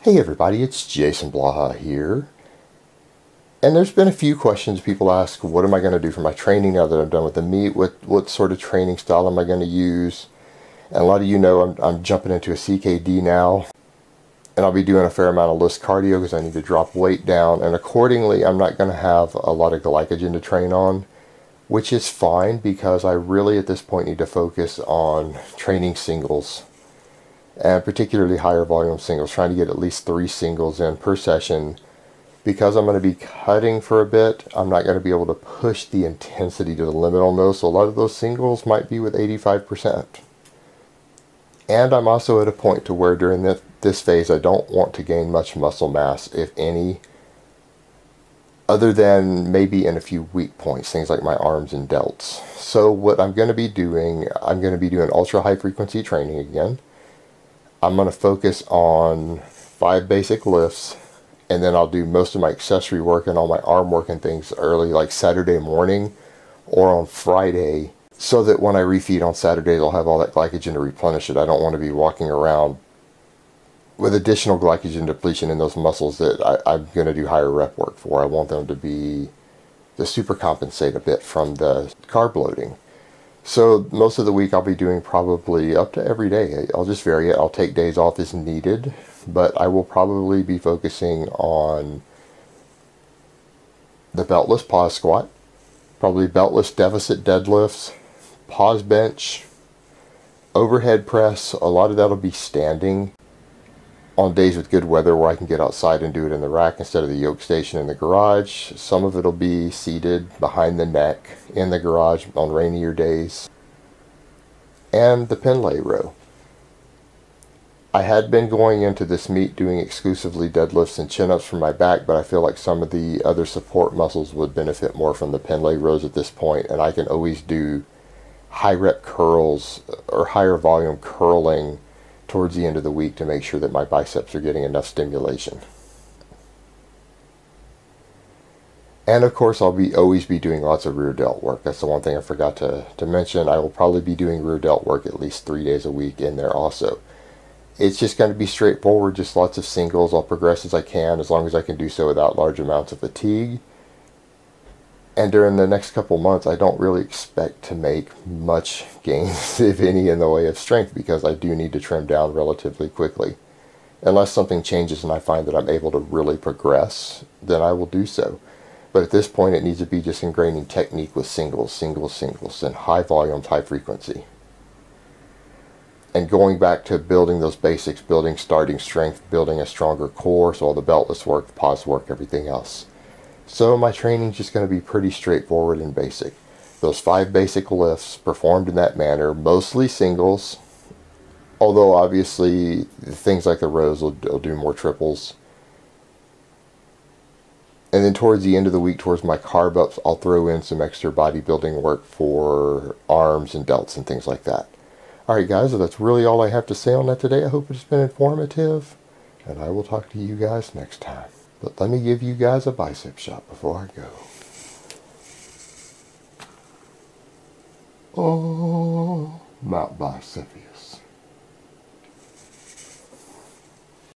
Hey everybody, it's Jason Blaha here. And there's been a few questions people ask, what am I going to do for my training now that I'm done with the meet? What sort of training style am I going to use? And a lot of you know I'm jumping into a CKD now. And I'll be doing a fair amount of LISS cardio because I need to drop weight down. And accordingly, I'm not going to have a lot of glycogen to train on, which is fine because I really at this point need to focus on training singles. And particularly higher volume singles, trying to get at least 3 singles in per session. Because I'm going to be cutting for a bit, I'm not going to be able to push the intensity to the limit on those, so a lot of those singles might be with 85%. And I'm also at a point to where during this phase I don't want to gain much muscle mass, if any, other than maybe in a few weak points, things like my arms and delts. So what I'm going to be doing, ultra high frequency training again. I'm going to focus on 5 basic lifts, and then I'll do most of my accessory work and all my arm work and things early, like Saturday morning or on Friday, so that when I refeed on Saturdays, I'll have all that glycogen to replenish it. I don't want to be walking around with additional glycogen depletion in those muscles that I'm going to do higher rep work for. I want them to super compensate a bit from the carb loading. So most of the week I'll be doing probably up to every day. I'll just vary it. I'll take days off as needed, but I will probably be focusing on the beltless pause squat, probably beltless deficit deadlifts, pause bench, overhead press. A lot of that'll be standing on days with good weather where I can get outside and do it in the rack instead of the yoke station in the garage. Some of it'll be seated behind the neck in the garage on rainier days. And the Pendlay row. I had been going into this meet doing exclusively deadlifts and chin-ups for my back, but I feel like some of the other support muscles would benefit more from the Pendlay rows at this point, and I can always do high rep curls or higher volume curling towards the end of the week to make sure that my biceps are getting enough stimulation. And of course I'll always be doing lots of rear delt work. That's the one thing I forgot to mention. I will probably be doing rear delt work at least 3 days a week in there also. It's just going to be straightforward, just lots of singles. I'll progress as I can, as long as I can do so without large amounts of fatigue. And during the next couple months, I don't really expect to make much gains, if any, in the way of strength, because I do need to trim down relatively quickly. Unless something changes and I find that I'm able to really progress, then I will do so. But at this point, it needs to be just ingraining technique with singles, and high volumes, high frequency. And going back to building those basics, building starting strength, building a stronger core, so all the beltless work, the pause work, everything else. So my training is just going to be pretty straightforward and basic. Those 5 basic lifts performed in that manner, mostly singles, although obviously things like the rows will do more triples. And then towards the end of the week, towards my carb ups, I'll throw in some extra bodybuilding work for arms and delts and things like that. Alright guys, so that's really all I have to say on that today. I hope it's been informative, and I will talk to you guys next time. But let me give you guys a bicep shot before I go. Oh, Mount Bicepius.